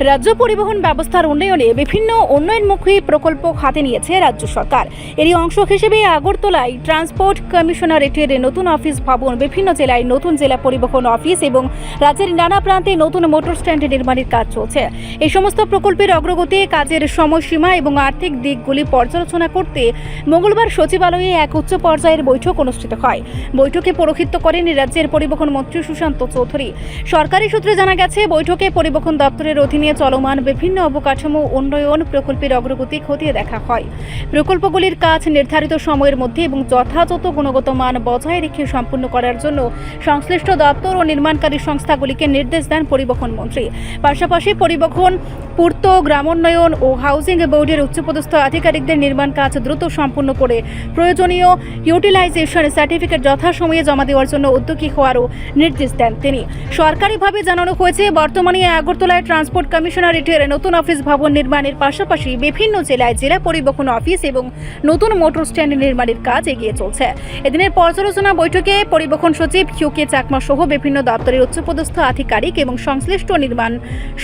রাজ্য পরিবহন ব্যবস্থার উন্নয়নে বিভিন্ন উন্নয়নমুখী প্রকল্প হাতে নিয়েছে রাজ্য সরকার। এরই অংশ হিসেবে আগরতলায় ট্রান্সপোর্ট কমিশনারেটের নতুন অফিস ভবন, বিভিন্ন জেলায় নতুন জেলা পরিবহন অফিস এবং রাজ্যের নানা প্রান্তে নতুন মোটর স্ট্যান্ড নির্মাণের কাজ চলছে। এই সমস্ত প্রকল্পের অগ্রগতি, কাজের সময়সীমা এবং আর্থিক দিকগুলি পর্যালোচনা করতে মঙ্গলবার সচিবালয়ে এক উচ্চ পর্যায়ের বৈঠক অনুষ্ঠিত হয়। বৈঠকে পৌরোহিত্য করেন রাজ্যের পরিবহন মন্ত্রী সুশান্ত চৌধুরী। সরকারি সূত্রে জানা গেছে, বৈঠকে পরিবহন দপ্তরের অধীনে চলমান বিভিন্ন অবকাঠামো উন্নয়ন প্রকল্পের অগ্রগতি খতিয়ে দেখা হয়। প্রকল্পগুলির কাজ নির্ধারিত সময়ের মধ্যে এবং যথাযথ গুণগত মান বজায় রেখে সম্পূর্ণ করার জন্য সংশ্লিষ্ট দপ্তর ও নির্মাণকারী সংস্থাগুলিকে নির্দেশ দেন পরিবহন মন্ত্রী। পাশাপাশি পরিবহন, পূর্ত, গ্রামোন্নয়ন ও হাউজিং বোর্ডের উচ্চপদস্থ আধিকারিকদের নির্মাণ কাজ দ্রুত সম্পূর্ণ করে প্রয়োজনীয় ইউটিলাইজেশন সার্টিফিকেট যথাসময়ে জমা দেওয়ার জন্য উদ্যোগী হওয়ারও নির্দেশ দেন তিনি। সরকারিভাবে জানানো হয়েছে, বর্তমানে আগরতলায় ট্রান্সপোর্ট কমিশনারেটের নতুন অফিস ভবন নির্মাণের পাশাপাশি বিভিন্ন জেলায় জেলা পরিবহন অফিস এবং নতুন মোটর স্ট্যান্ড নির্মাণের কাজ এগিয়ে চলছে। এদিনের পর্যালোচনা বৈঠকে পরিবহন সচিব ইউকে চাকমা সহ বিভিন্ন দপ্তরের উচ্চপদস্থ আধিকারিক এবং সংশ্লিষ্ট নির্মাণ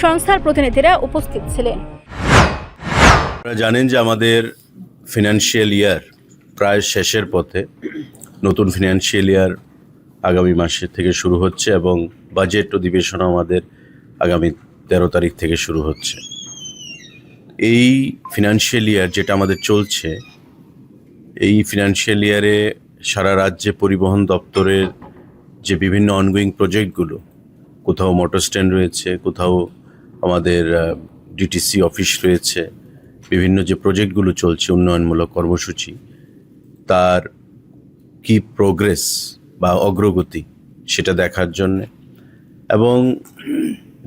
সংস্থার প্রতিনিধিরা উপস্থিত ছিলেন। আপনারা জানেন যে আমাদের ফিনান্সিয়াল ইয়ার প্রায় শেষের পথে। নতুন ফিনান্সিয়াল ইয়ার আগামী মাসের থেকে শুরু হচ্ছে এবং বাজেট অধিবেশন আমাদের আগামী 13 তারিখ থেকে শুরু হচ্ছে। এই ফিনান্সিয়াল ইয়ার যেটা আমাদের চলছে, এই ফিনান্সিয়াল ইয়ারে সারা রাজ্যে পরিবহন দপ্তরের যে বিভিন্ন অনগোয়িং প্রজেক্টগুলো, কোথাও মোটর স্ট্যান্ড রয়েছে, কোথাও আমাদের ডিটিসি অফিস রয়েছে, বিভিন্ন যে প্রজেক্টগুলো চলছে উন্নয়নমূলক কর্মসূচি, তার কি প্রোগ্রেস বা অগ্রগতি সেটা দেখার জন্যে এবং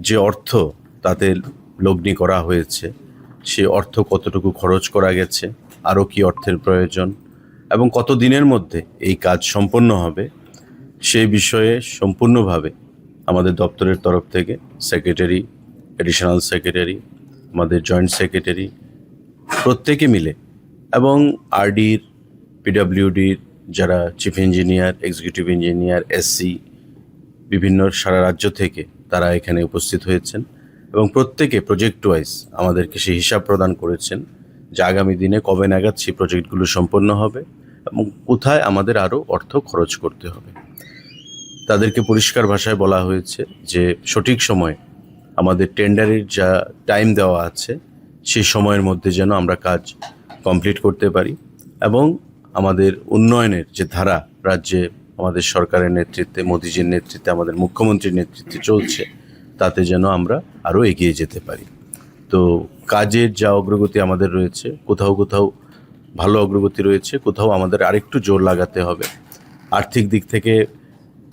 যে অর্থ তাতে লগ্নি করা হয়েছে সে অর্থ কতটুকু খরচ করা গেছে, আরও কি অর্থের প্রয়োজন এবং কত দিনের মধ্যে এই কাজ সম্পন্ন হবে, সেই বিষয়ে সম্পূর্ণভাবে আমাদের দপ্তরের তরফ থেকে সেক্রেটারি, অ্যাডিশনাল সেক্রেটারি, আমাদের জয়েন্ট সেক্রেটারি প্রত্যেকে মিলে এবং আরডির, পিডব্লিউডির যারা chief engineer, executive engineer, SC, বিভিন্ন সারা রাজ্য থেকে তারা এখানে উপস্থিত হয়েছেন এবং প্রত্যেকে প্রজেক্ট ওয়াইজ আমাদেরকে সেই হিসাব প্রদান করেছেন যে আগামী দিনে কবে নাগাদ সেই প্রজেক্টগুলো সম্পন্ন হবে এবং কোথায় আমাদের আরও অর্থ খরচ করতে হবে। তাদেরকে পরিষ্কার ভাষায় বলা হয়েছে যে সঠিক সময়ে আমাদের টেন্ডারের যা টাইম দেওয়া আছে সেই সময়ের মধ্যে যেন আমরা কাজ কমপ্লিট করতে পারি এবং আমাদের উন্নয়নের যে ধারা রাজ্যে আমাদের সরকারের নেতৃত্বে, মোদিজির নেতৃত্বে, আমাদের মুখ্যমন্ত্রীর নেতৃত্বে চলছে, তাতে যেন আমরা আরও এগিয়ে যেতে পারি। তো কাজের যা অগ্রগতি আমাদের রয়েছে, কোথাও কোথাও ভালো অগ্রগতি রয়েছে, কোথাও আমাদের আরেকটু জোর লাগাতে হবে। আর্থিক দিক থেকে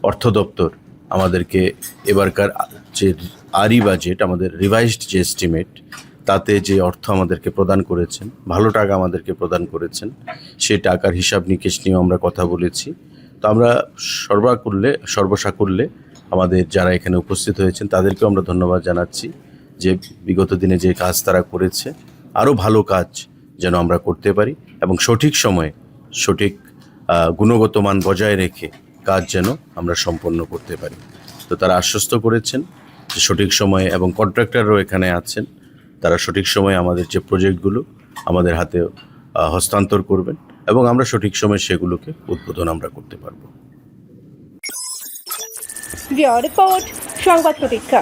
অর্থ দপ্তর আমাদেরকে এবারকার যে বাজেট, আমাদের রিভাইজড যে এস্টিমেট, তাতে যে অর্থ আমাদেরকে প্রদান করেছেন, ভালো টাকা আমাদেরকে প্রদান করেছেন, সেই টাকার হিসাব নিকেশ নিয়েও আমরা কথা বলেছি। তো আমরা সর্বসাকুল্যে আমাদের যারা এখানে উপস্থিত হয়েছেন তাদেরকেও আমরা ধন্যবাদ জানাচ্ছি যে বিগত দিনে যে কাজ তারা করেছে, আরও ভালো কাজ যেন আমরা করতে পারি এবং সঠিক সময়ে সঠিক গুণগত মান বজায় রেখে কাজ যেন আমরা সম্পন্ন করতে পারি। তো তারা আশ্বস্ত করেছেন যে সঠিক সময়ে, এবং কন্ট্রাক্টররাও এখানে আছেন, তারা সঠিক সময়ে আমাদের যে প্রজেক্টগুলো আমাদের হাতে হস্তান্তর করবেন এবং আমরা সঠিক সময়ে সেগুলোকে উদ্বোধন আমরা করতে পারবো। রিপোর্ট সংবাদ প্রতীক্ষা।